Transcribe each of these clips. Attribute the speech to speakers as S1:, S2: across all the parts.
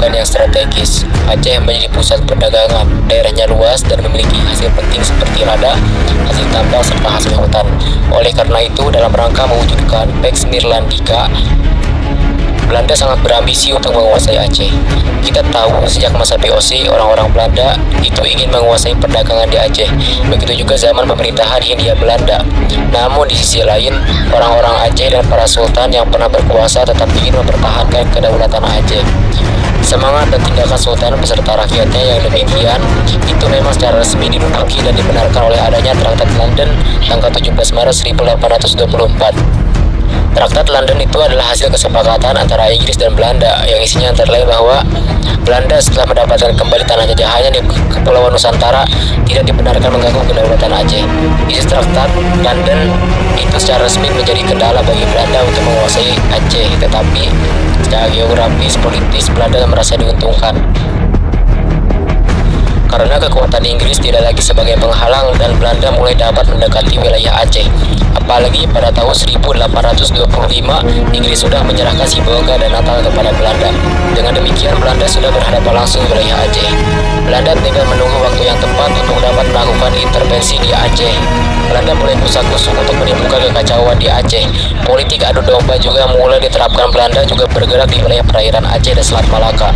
S1: kedudukan yang strategis. Aceh menjadi pusat perdagangan, daerahnya luas dan memiliki hasil penting seperti lada, hasil tambang serta hasil hutan. Oleh karena itu, dalam rangka mewujudkan Pax Mirlandika, Belanda sangat berambisi untuk menguasai Aceh. Kita tahu sejak masa VOC, orang-orang Belanda itu ingin menguasai perdagangan di Aceh. Begitu juga zaman pemerintahan Hindia Belanda. Namun di sisi lain, orang-orang Aceh dan para sultan yang pernah berkuasa tetap ingin mempertahankan kedaulatan Aceh. Semangat dan tindakan sultan beserta rakyatnya yang demikian itu memang secara resmi diduduki dan dibenarkan oleh adanya Traktat London tanggal 17 Maret 1824. Traktat London itu adalah hasil kesepakatan antara Inggris dan Belanda yang isinya antara lain bahwa Belanda setelah mendapatkan kembali tanah jajahannya di Kepulauan Nusantara tidak dibenarkan mengganggu kedaulatan Aceh. Isi Traktat London itu secara resmi menjadi kendala bagi Belanda untuk menguasai Aceh, tetapi secara geografis politis Belanda merasa diuntungkan karena kekuatan Inggris tidak lagi sebagai penghalang dan Belanda mulai dapat mendekati wilayah Aceh. Apalagi pada tahun 1825, Inggris sudah menyerahkan Sibolga dan Natal kepada Belanda. Dengan demikian, Belanda sudah berhadapan langsung wilayah Aceh. Belanda tinggal menunggu waktu yang tepat untuk dapat melakukan intervensi di Aceh. Belanda mulai kusah-kusuk untuk menimbulkan kekacauan di Aceh. Politik adu domba juga mulai diterapkan. Belanda juga bergerak di wilayah perairan Aceh dan Selat Malaka.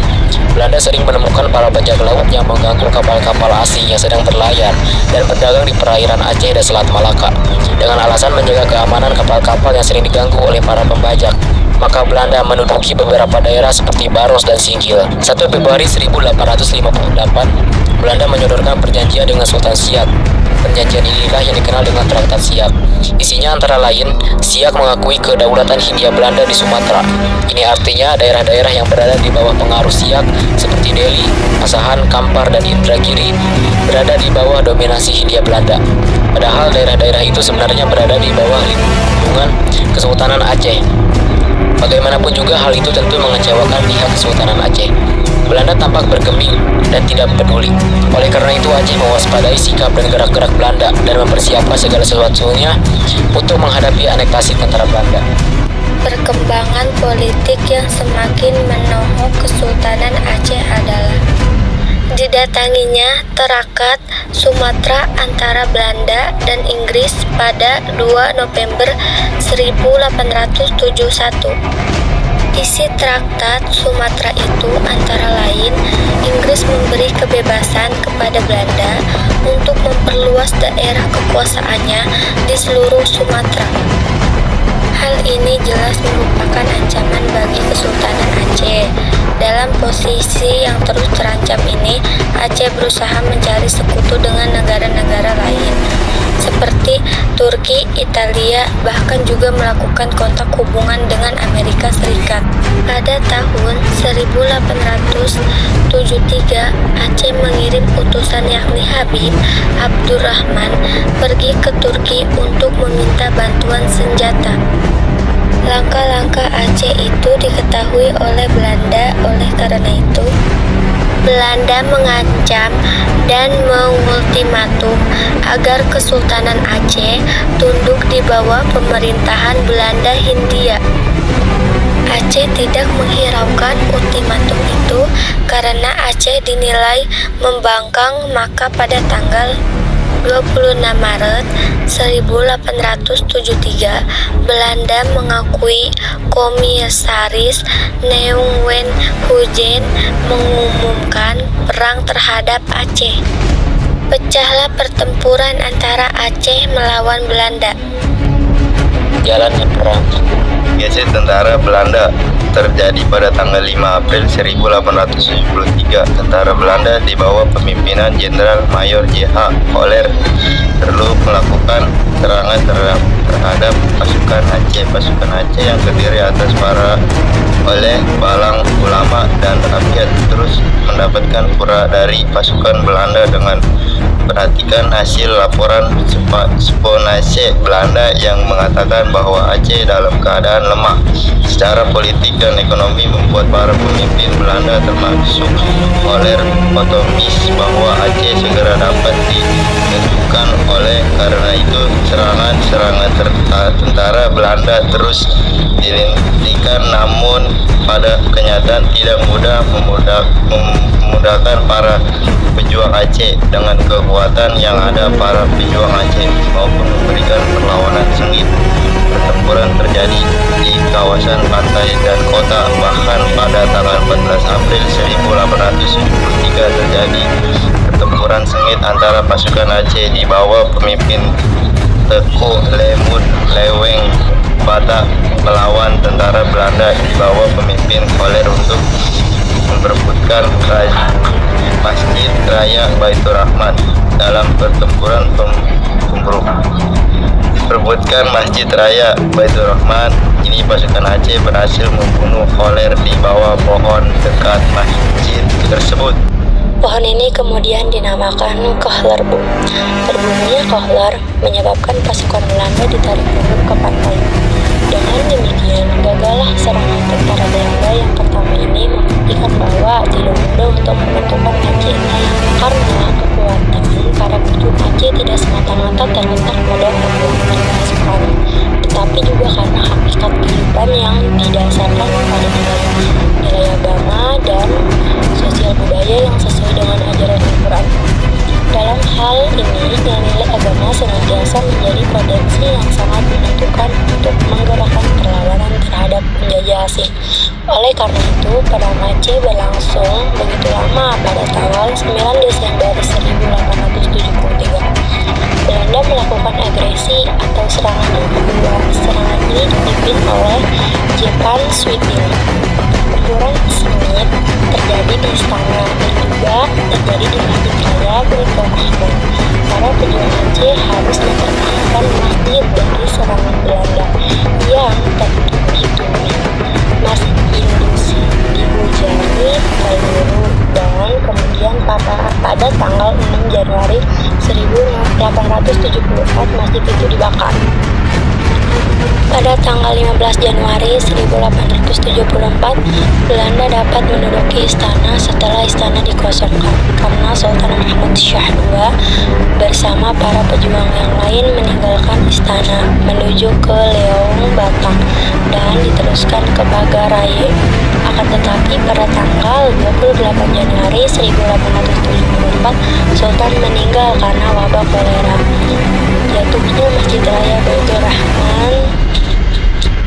S1: Belanda sering menemukan para bajak laut yang mengganggu kapal-kapal asing yang sedang berlayar dan berdagang di perairan Aceh dan Selat Malaka. Dengan alasan menjaga keamanan kapal-kapal yang sering diganggu oleh para pembajak, maka Belanda menduduki beberapa daerah seperti Baros dan Singgil. 1 Februari 1858, Belanda menyodorkan perjanjian dengan Sultan Siak. Perjanjian inilah yang dikenal dengan Traktat Siak. Isinya antara lain, Siak mengakui kedaulatan Hindia Belanda di Sumatera. Ini artinya daerah-daerah yang berada di bawah pengaruh Siak seperti Delhi, Asahan, Kampar, dan Indragiri berada di bawah dominasi Hindia Belanda. Padahal daerah-daerah itu sebenarnya berada di bawah lindungan Kesultanan Aceh. Bagaimanapun juga hal itu tentu mengecewakan pihak Kesultanan Aceh. Belanda tampak bergeming dan tidak peduli. Oleh karena itu Aceh mewaspadai sikap dan gerak-gerak Belanda dan mempersiapkan segala sesuatunya untuk menghadapi anektasi tentara Belanda.
S2: Perkembangan politik yang semakin menohok Kesultanan Aceh adalah didatanginya Traktat Sumatera antara Belanda dan Inggris pada 2 November 1871. Isi Traktat Sumatera itu antara lain Inggris memberi kebebasan kepada Belanda untuk memperluas daerah kekuasaannya di seluruh Sumatera. Hal ini jelas merupakan ancaman bagi Kesultanan Aceh. Dalam posisi yang terus terancam ini, Aceh berusaha mencari sekutu dengan negara-negara lain seperti Turki, Italia, bahkan juga melakukan kontak hubungan dengan Amerika Serikat. Pada tahun 1873, Aceh mengirim utusan yakni Habib Abdurrahman pergi ke Turki untuk meminta bantuan senjata. Langkah-langkah Aceh itu diketahui oleh Belanda. Oleh karena itu, Belanda mengancam dan mengultimatum agar Kesultanan Aceh tunduk di bawah pemerintahan Belanda Hindia. Aceh tidak menghiraukan ultimatum itu karena Aceh dinilai membangkang, maka pada tanggal 26 Maret 1873, Belanda mengakui Komisaris Nguyen Hujen mengumumkan perang terhadap Aceh. Pecahlah pertempuran antara Aceh melawan Belanda.
S1: Jalannya perang.
S3: Geser tentara Belanda terjadi pada tanggal 5 April 1873. Tentara Belanda di bawah pemimpinan Jenderal Mayor J.H. Holler perlu melakukan serangan terhadap pasukan Aceh. Pasukan Aceh yang terdiri atas para oleh balang ulama dan rakyat terus mendapatkan pura dari pasukan Belanda. Dengan perhatikan hasil laporan spionase Belanda yang mengatakan bahwa Aceh dalam keadaan lemah secara politik dan ekonomi, membuat para pemimpin Belanda termasuk Holler optimis bahwa Aceh segera dapat ditentukan. Oleh karena itu serangan tentara Belanda terus dihentikan, namun pada kenyataan tidak mudah memudahkan para pejuang Aceh. Dengan kekuatan yang ada, para pejuang Aceh maupun memberikan perlawanan sengit. Pertempuran terjadi di kawasan pantai dan kota. Bahkan pada tanggal 14 April 1873 terjadi pertempuran sengit antara pasukan Aceh di bawah pemimpin Teuku Lemud Leweng Batak melawan tentara Belanda di bawah pemimpin Koller untuk memperebutkan Masjid Raya Baitur Rahman. Dalam pertempuran perebutkan Masjid Raya Baitur Rahman ini, pasukan Aceh berhasil membunuh Koller di bawah pohon dekat masjid tersebut.
S2: Pohon ini kemudian dinamakan Kohlerboom. Terbunuhnya Kohler menyebabkan pasukan Belanda ditarik mundur ke pantai. Dengan demikian, gagallah serangan tentara Belanda yang pertama ini membuktikan bahwa tidak mudah untuk menentukan Aceh, karena kekuatan para pejuang Aceh tidak semata-mata terletak pada kekuatan pasukan, tetapi juga karena hakikat kehidupan yang didasarkan pada nilai agama dan sosial budaya yang sesuai dengan ajaran Al-Quran. Dalam hal ini, nilai agama senantiasa menjadi potensi yang sangat menentukan untuk menggerakkan perlawanan terhadap penjajah asing. Oleh karena itu, perang Aceh berlangsung begitu lama. Pada tanggal 9 Desember 1873, Belanda melakukan agresi atau serangan yang kedua. Serangan ini dipimpin oleh Jepan Sweeting. Pertempuran sengit terjadi di istana dan juga terjadi di Masjid Raya Baitur Rahman. Para pejuang Aceh harus mempertahankan masjid dari serangan Belanda yang tertutup Masjid Indusi dihujani peluru, dan kemudian pada tanggal 6 Januari 1874 masjid itu dibakar. Pada tanggal 15 Januari 1874, Belanda dapat menduduki istana setelah istana dikosongkan karena Sultan Mahmud Shah II bersama para pejuang yang lain meninggalkan istana menuju ke Leong Batak dan diteruskan ke Bagaraye. Akan tetapi pada tanggal 28 Januari 1874, Sultan meninggal karena wabah kolera. Jatuhnya Masjid Raya Baitur Rahman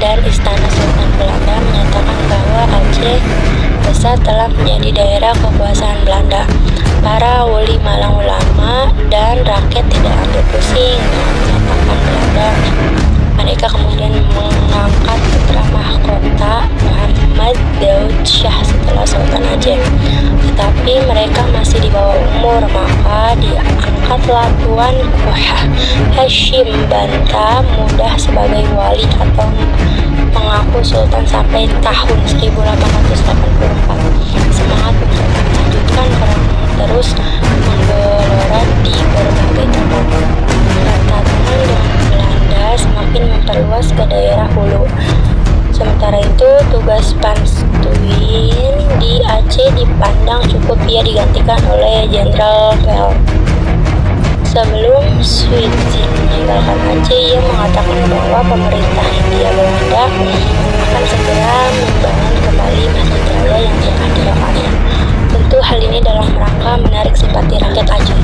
S2: dan Istana Sultan Belanda menyatakan bahwa Aceh Besar telah menjadi daerah kekuasaan Belanda. Para wali malang ulama dan rakyat tidak ambil pusing dengan catatan Belanda. Mereka kemudian mengangkat putra mahkota Muhammad Daud Shah setelah Sultan Aceh. Tetapi mereka masih di bawah umur, maka diangkatlah Tuan Kuhah Hashim Banta Mudah sebagai wali atau pengaku sultan sampai tahun 1884. Semangat untuk melanjutkan perang terus menggelora di berbagai tempat. Pertarungan dengan Belanda semakin memperluas ke daerah hulu. Sementara itu, tugas Panstuin di Aceh dipandang cukup, ia digantikan oleh Jenderal Pel. Sebelum Switzi meninggalkan Aceh, ia mengatakan bahwa pemerintah Hindia Belanda akan segera membangun kembali Masjid Raya yang telah dibakarnya. Tentu hal ini dalam rangka menarik simpati rakyat Aceh.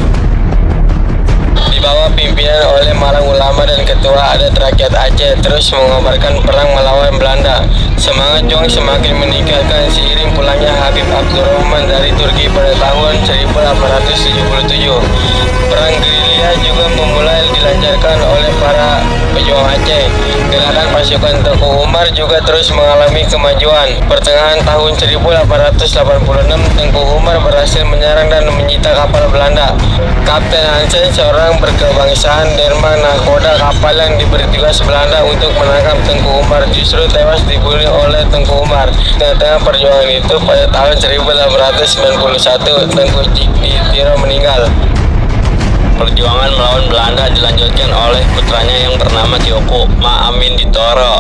S1: Di bawah pimpinan oleh malang ulama dan ketua adat rakyat Aceh terus mengobarkan perang melawan Belanda. Semangat juang semakin meningkatkan seiring pulangnya Habib Abdurrahman dari Turki pada tahun 1877. Perang gerilya juga memulai dilancarkan oleh para pejuang Aceh. Gerakan pasukan Teuku Umar juga terus mengalami kemajuan. Pertengahan tahun 1886, Teuku Umar berhasil menyerang dan menyita kapal Belanda. Kapten Hansen, seorang berkebangsaan Denmark nahkoda kapal yang diberi tugas Belanda untuk menangkap Teuku Umar, justru tewas dibunuh oleh Teuku Umar. Di tengah perjuangan itu, pada tahun 1891, Teuku Ditiro meninggal.
S3: Perjuangan melawan Belanda dilanjutkan oleh putranya yang bernama Teuku Maamin Ditoro.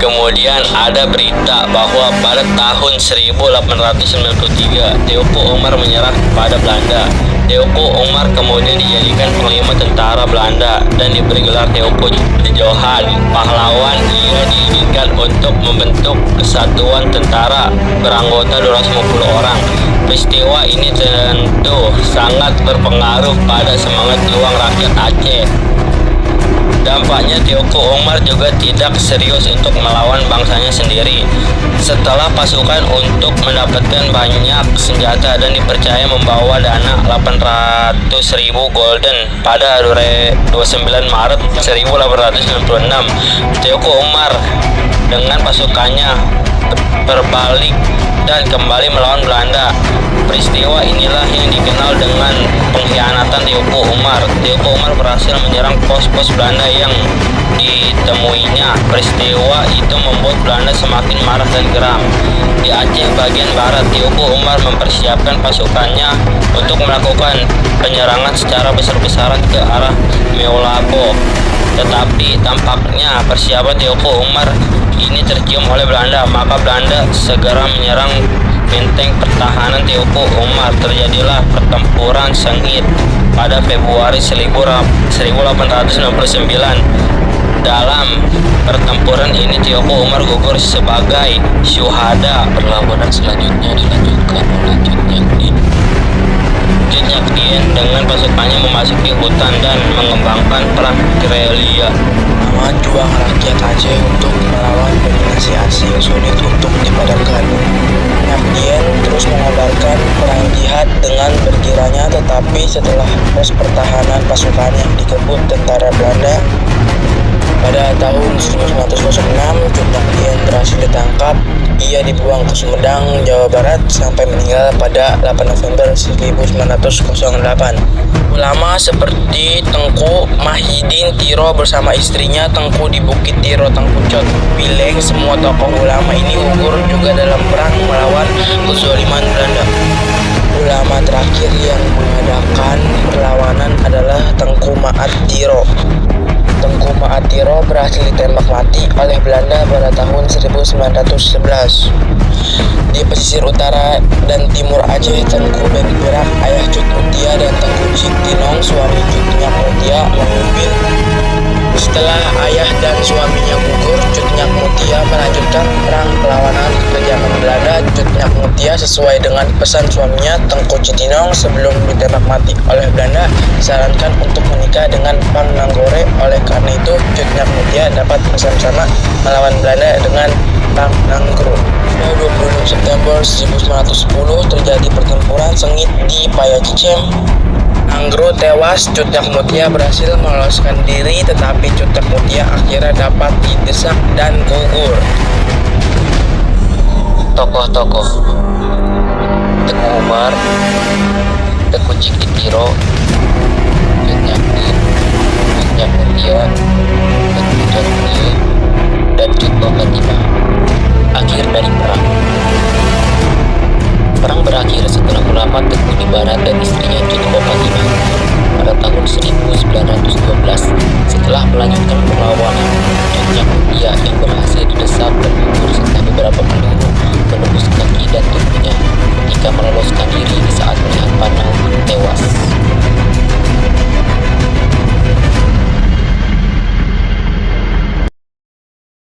S3: Kemudian ada berita bahwa pada tahun 1893 Teuku Umar menyerah kepada Belanda.
S1: Teuku Umar kemudian dijadikan panglima tentara Belanda dan diberi gelar Teuku Johan. Pahlawan, ia diinginkan untuk membentuk kesatuan tentara beranggota 250 orang. Peristiwa ini tentu sangat berpengaruh pada semangat juang rakyat Aceh. Dampaknya Teuku Umar juga tidak serius untuk melawan bangsanya sendiri. Setelah pasukan untuk mendapatkan banyak senjata dan dipercaya membawa dana 800.000 gulden pada 29 Maret 1896, Teuku Umar dengan pasukannya berbalik dan kembali melawan Belanda. Peristiwa inilah yang dikenal dengan pengkhianatan Teuku Umar. Teuku Umar berhasil menyerang pos-pos Belanda yang ditemuinya. Peristiwa itu membuat Belanda semakin marah dan geram. Di Aceh bagian barat, Teuku Umar mempersiapkan pasukannya untuk melakukan penyerangan secara besar-besaran ke arah Meulabo. Tetapi tampaknya persiapan Teuku Umar ini tercium oleh Belanda, maka Belanda segera menyerang benteng pertahanan Teuku Umar. Terjadilah pertempuran sengit pada Februari 1869. Dalam pertempuran ini Teuku Umar gugur sebagai syuhada.
S4: Perlawanan selanjutnya dilanjutkan oleh Cut Nyak Dien.
S1: Cut Nyak Dien dengan pasukannya memasuki hutan dan mengembangkan perang gerilya.
S5: Nama juang rakyat Aceh untuk melawan dominasi asing sulit untuk dipadamkan. Nyak Dien terus mengobarkan perang jihad dengan berkiranya, tetapi setelah pos pertahanan pasukannya dikebut tentara Belanda pada tahun 1906, Cut Nyak Dien berhasil ditangkap. Ia dibuang ke Sumedang, Jawa Barat sampai meninggal pada 8 November 1908. Ulama seperti Tengku Mahidin Tiro bersama istrinya Tengku di Bukit Tiro Tengkucot Bileng, semua tokoh ulama ini gugur juga dalam perang melawan kezaliman Belanda. Ulama terakhir yang mengadakan perlawanan adalah Tengku Maat Tiro. Tengku Maat Tiro berhasil ditembak mati oleh Belanda pada tahun 1911. Di pesisir utara dan timur Aceh, Tengku Ben Perak, ayah Cut Mutia, dan Tengku Cik Tinong, suami Cut Nyak Mutia, memimpin. Setelah ayah dan suaminya gugur, Cut Nyak Mutia melanjutkan perang perlawanan kekejaman Belanda. Cut Nyak Mutia sesuai dengan pesan suaminya Tengku Citinong sebelum ditembak mati oleh Belanda disarankan untuk menikah dengan Pang Nanggore. Oleh karena itu, Cut Nyak Mutia dapat bersama-sama melawan Belanda dengan Pang Nanggro. Pada 26 September 1910 terjadi pertempuran sengit di Payacicem. Nanggro tewas, Cut Nyak Mutia berhasil meloloskan diri, tetapi Cut Nyak Mutia akhirnya dapat didesak dan gugur.
S1: Tokoh-tokoh Teuku Umar, Tengku Cik Tiro, Cut Nyak Dien, Cut Nyak Mutia,